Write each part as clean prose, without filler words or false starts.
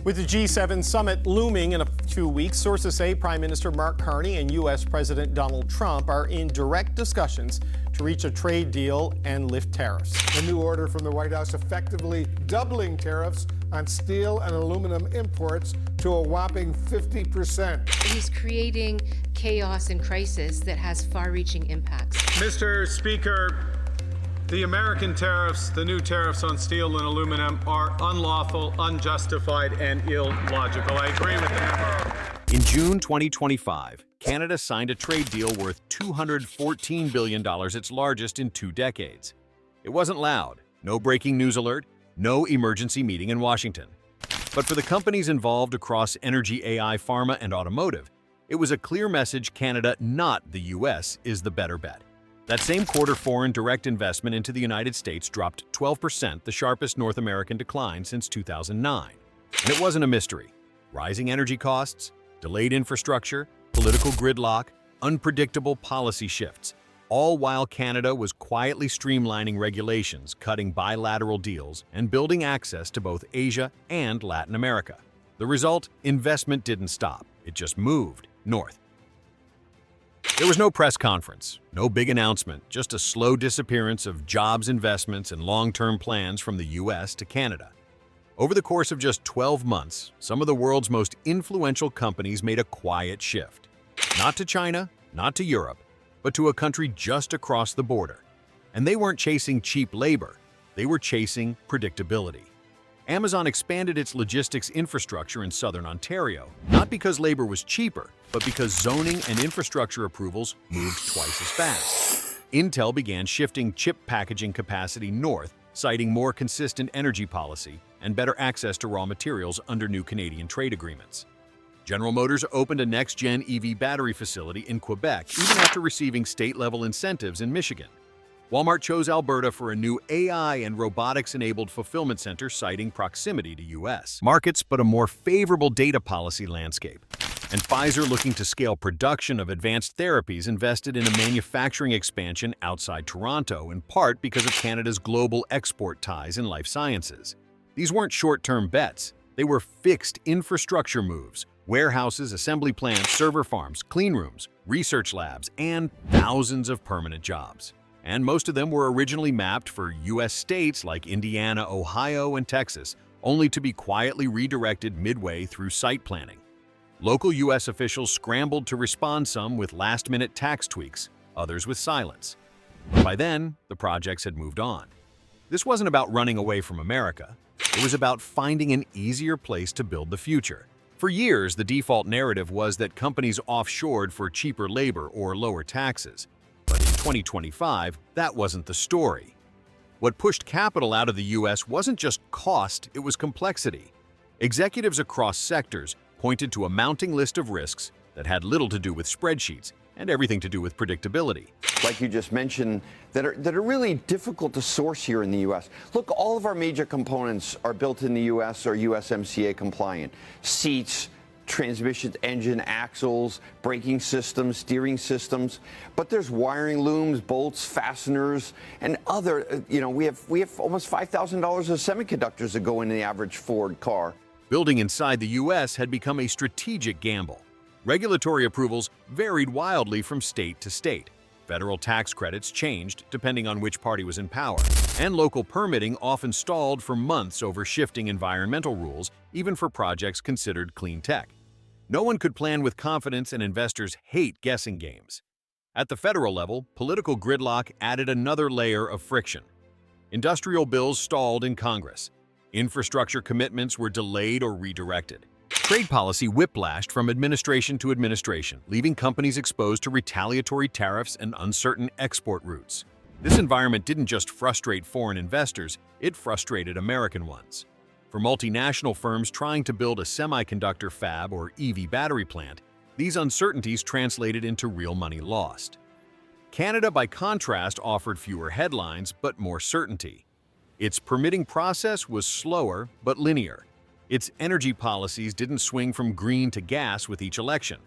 With the G7 summit looming in a few weeks, sources say Prime Minister Mark Carney and U.S. President Donald Trump are in direct discussions to reach a trade deal and lift tariffs. A new order from the White House effectively doubling tariffs on steel and aluminum imports to a whopping 50%. He's creating chaos and crisis that has far-reaching impacts. Mr. Speaker, the American tariffs, the new tariffs on steel and aluminum, are unlawful, unjustified, and illogical. I agree with the member. In June 2025, Canada signed a trade deal worth $214 billion, its largest in 2 decades. It wasn't loud, no breaking news alert, no emergency meeting in Washington. But for the companies involved across energy, AI, pharma, and automotive, it was a clear message Canada, not the U.S., is the better bet. That same quarter, foreign direct investment into the United States dropped 12%, the sharpest North American decline since 2009. And it wasn't a mystery. Rising energy costs, delayed infrastructure, political gridlock, unpredictable policy shifts, all while Canada was quietly streamlining regulations, cutting bilateral deals, and building access to both Asia and Latin America. The result? Investment didn't stop. It just moved north. There was no press conference, no big announcement, just a slow disappearance of jobs, investments, and long-term plans from the U.S. to Canada. Over the course of just 12 months, some of the world's most influential companies made a quiet shift. Not to China, not to Europe, but to a country just across the border. And they weren't chasing cheap labor, they were chasing predictability. Amazon expanded its logistics infrastructure in southern Ontario, not because labor was cheaper, but because zoning and infrastructure approvals moved twice as fast. Intel began shifting chip packaging capacity north, citing more consistent energy policy and better access to raw materials under new Canadian trade agreements. General Motors opened a next-gen EV battery facility in Quebec, even after receiving state-level incentives in Michigan. Walmart chose Alberta for a new AI and robotics-enabled fulfillment center, citing proximity to U.S. markets but a more favorable data policy landscape. And Pfizer, looking to scale production of advanced therapies, invested in a manufacturing expansion outside Toronto, in part because of Canada's global export ties in life sciences. These weren't short-term bets. They were fixed infrastructure moves: warehouses, assembly plants, server farms, clean rooms, research labs, and thousands of permanent jobs. And most of them were originally mapped for U.S. states like Indiana, Ohio, and Texas, only to be quietly redirected midway through site planning. Local U.S. officials scrambled to respond, some with last-minute tax tweaks, others with silence. But by then, the projects had moved on. This wasn't about running away from America. It was about finding an easier place to build the future. For years, the default narrative was that companies offshored for cheaper labor or lower taxes. But in 2025, that wasn't the story. What pushed capital out of the U.S. wasn't just cost, it was complexity. Executives across sectors pointed to a mounting list of risks that had little to do with spreadsheets and everything to do with predictability. Like you just mentioned, that are really difficult to source here in the U.S. Look, all of our major components are built in the U.S. or USMCA compliant. Seats, transmission engine, axles, braking systems, steering systems. But there's wiring looms, bolts, fasteners, and other, we have almost $5,000 of semiconductors that go into the average Ford car. Building inside the U.S. had become a strategic gamble. Regulatory approvals varied wildly from state to state. Federal tax credits changed depending on which party was in power, and local permitting often stalled for months over shifting environmental rules, even for projects considered clean tech. No one could plan with confidence, and investors hate guessing games. At the federal level, political gridlock added another layer of friction. Industrial bills stalled in Congress. Infrastructure commitments were delayed or redirected. Trade policy whiplashed from administration to administration, leaving companies exposed to retaliatory tariffs and uncertain export routes. This environment didn't just frustrate foreign investors, it frustrated American ones. For multinational firms trying to build a semiconductor fab or EV battery plant, these uncertainties translated into real money lost. Canada, by contrast, offered fewer headlines but more certainty. Its permitting process was slower but linear. Its energy policies didn't swing from green to gas with each election.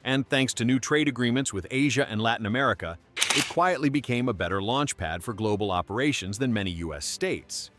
And thanks to new trade agreements with Asia and Latin America, it quietly became a better launchpad for global operations than many U.S. states.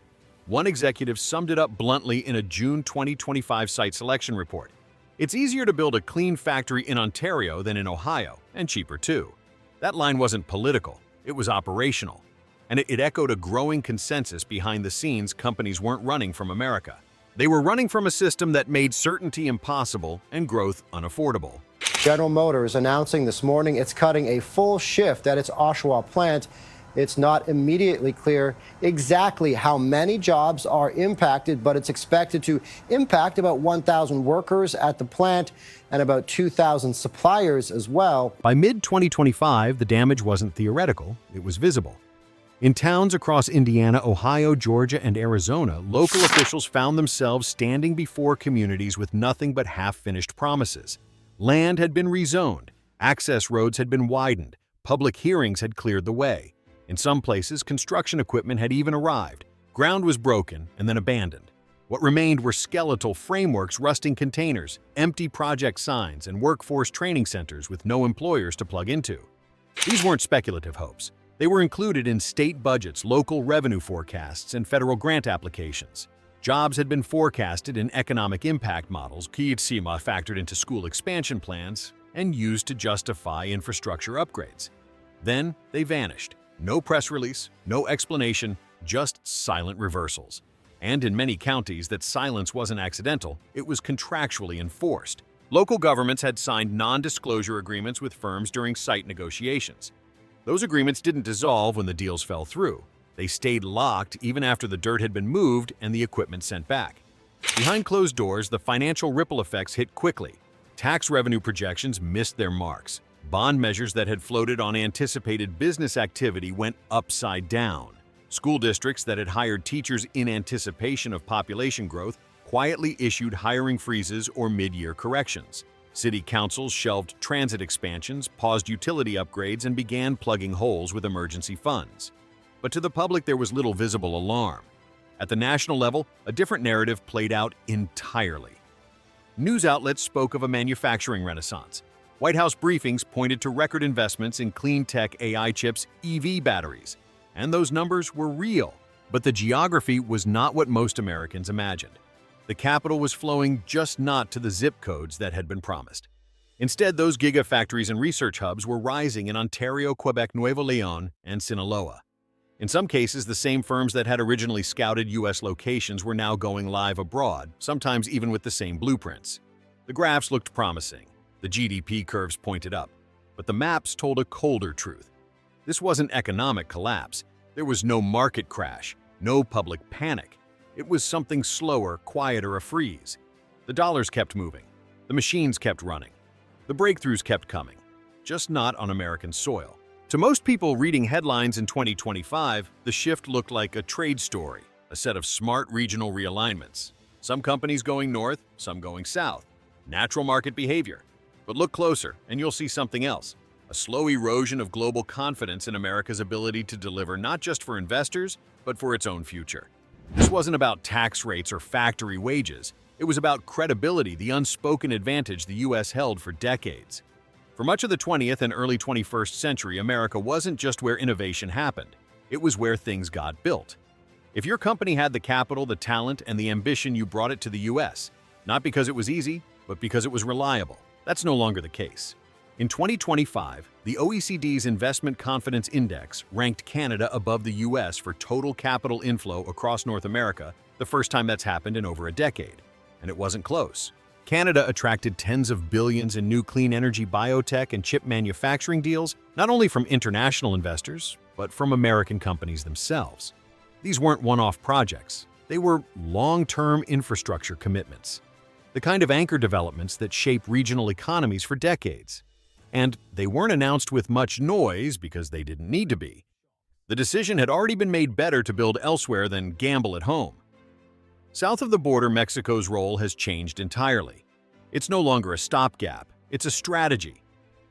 One executive summed it up bluntly in a June 2025 site selection report. It's easier to build a clean factory in Ontario than in Ohio, and cheaper too. That line wasn't political, it was operational. And it echoed a growing consensus behind the scenes companies weren't running from America. They were running from a system that made certainty impossible and growth unaffordable. General Motors announcing this morning it's cutting a full shift at its Oshawa plant. It's not immediately clear exactly how many jobs are impacted, but it's expected to impact about 1,000 workers at the plant and about 2,000 suppliers as well. By mid-2025, the damage wasn't theoretical, it was visible. In towns across Indiana, Ohio, Georgia, and Arizona, local officials found themselves standing before communities with nothing but half-finished promises. Land had been rezoned, access roads had been widened, public hearings had cleared the way. In some places, construction equipment had even arrived. Ground was broken and then abandoned. What remained were skeletal frameworks, rusting containers, empty project signs, and workforce training centers with no employers to plug into. These weren't speculative hopes. They were included in state budgets, local revenue forecasts, and federal grant applications. Jobs had been forecasted in economic impact models, Kiitsima factored into school expansion plans, and used to justify infrastructure upgrades. Then they vanished. No press release, no explanation, just silent reversals. And in many counties, that silence wasn't accidental, it was contractually enforced. Local governments had signed non-disclosure agreements with firms during site negotiations. Those agreements didn't dissolve when the deals fell through. They stayed locked even after the dirt had been moved and the equipment sent back. Behind closed doors, the financial ripple effects hit quickly. Tax revenue projections missed their marks. Bond measures that had floated on anticipated business activity went upside down. School districts that had hired teachers in anticipation of population growth quietly issued hiring freezes or mid-year corrections. City councils shelved transit expansions, paused utility upgrades, and began plugging holes with emergency funds. But to the public, there was little visible alarm. At the national level, a different narrative played out entirely. News outlets spoke of a manufacturing renaissance. White House briefings pointed to record investments in clean tech AI chips, EV batteries. And those numbers were real. But the geography was not what most Americans imagined. The capital was flowing just not to the zip codes that had been promised. Instead, those gigafactories and research hubs were rising in Ontario, Quebec, Nuevo Leon, and Sinaloa. In some cases, the same firms that had originally scouted U.S. locations were now going live abroad, sometimes even with the same blueprints. The graphs looked promising. The GDP curves pointed up. But the maps told a colder truth. This wasn't economic collapse. There was no market crash, no public panic. It was something slower, quieter, a freeze. The dollars kept moving. The machines kept running. The breakthroughs kept coming, just not on American soil. To most people reading headlines in 2025, the shift looked like a trade story, a set of smart regional realignments. Some companies going north, some going south. Natural market behavior. But look closer, and you'll see something else. A slow erosion of global confidence in America's ability to deliver not just for investors, but for its own future. This wasn't about tax rates or factory wages. It was about credibility, the unspoken advantage the U.S. held for decades. For much of the 20th and early 21st century, America wasn't just where innovation happened. It was where things got built. If your company had the capital, the talent, and the ambition, you brought it to the U.S., not because it was easy, but because it was reliable. That's no longer the case. In 2025, the OECD's Investment Confidence Index ranked Canada above the U.S. for total capital inflow across North America, the first time that's happened in over a decade. And it wasn't close. Canada attracted tens of billions in new clean energy, biotech, and chip manufacturing deals, not only from international investors, but from American companies themselves. These weren't one-off projects. They were long-term infrastructure commitments, the kind of anchor developments that shape regional economies for decades. And they weren't announced with much noise because they didn't need to be. The decision had already been made better to build elsewhere than gamble at home. South of the border, Mexico's role has changed entirely. It's no longer a stopgap, it's a strategy.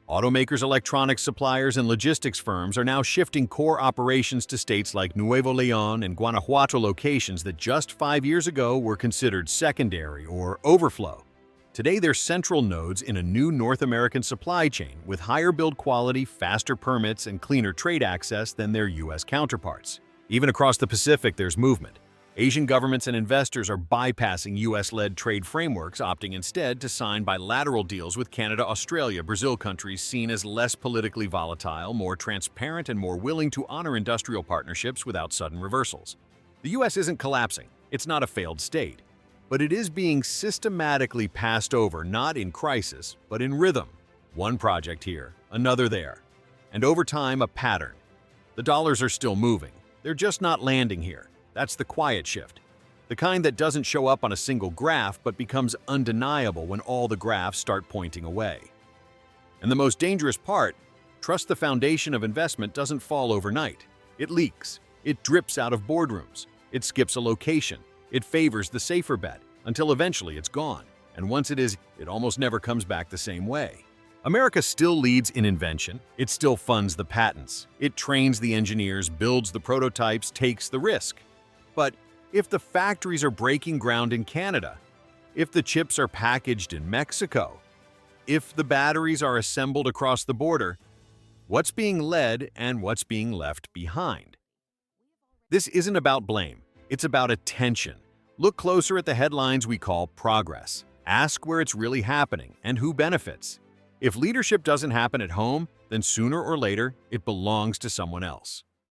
Automakers, electronics suppliers, and logistics firms are now shifting core operations to states like Nuevo Leon and Guanajuato, locations that just 5 years ago were considered secondary or overflow. Today, they're central nodes in a new North American supply chain with higher build quality, faster permits, and cleaner trade access than their U.S. counterparts. Even across the Pacific, there's movement. Asian governments and investors are bypassing U.S.-led trade frameworks, opting instead to sign bilateral deals with Canada, Australia, Brazil, countries seen as less politically volatile, more transparent, and more willing to honor industrial partnerships without sudden reversals. The U.S. isn't collapsing. It's not a failed state. But it is being systematically passed over, not in crisis, but in rhythm. One project here, another there. And over time, a pattern. The dollars are still moving. They're just not landing here. That's the quiet shift. The kind that doesn't show up on a single graph, but becomes undeniable when all the graphs start pointing away. And the most dangerous part, trust the foundation of investment doesn't fall overnight. It leaks. It drips out of boardrooms. It skips a location. It favors the safer bet, until eventually it's gone. And once it is, it almost never comes back the same way. America still leads in invention. It still funds the patents. It trains the engineers, builds the prototypes, takes the risk. But if the factories are breaking ground in Canada, if the chips are packaged in Mexico, if the batteries are assembled across the border, what's being led and what's being left behind? This isn't about blame. It's about attention. Look closer at the headlines we call progress. Ask where it's really happening and who benefits. If leadership doesn't happen at home, then sooner or later, it belongs to someone else.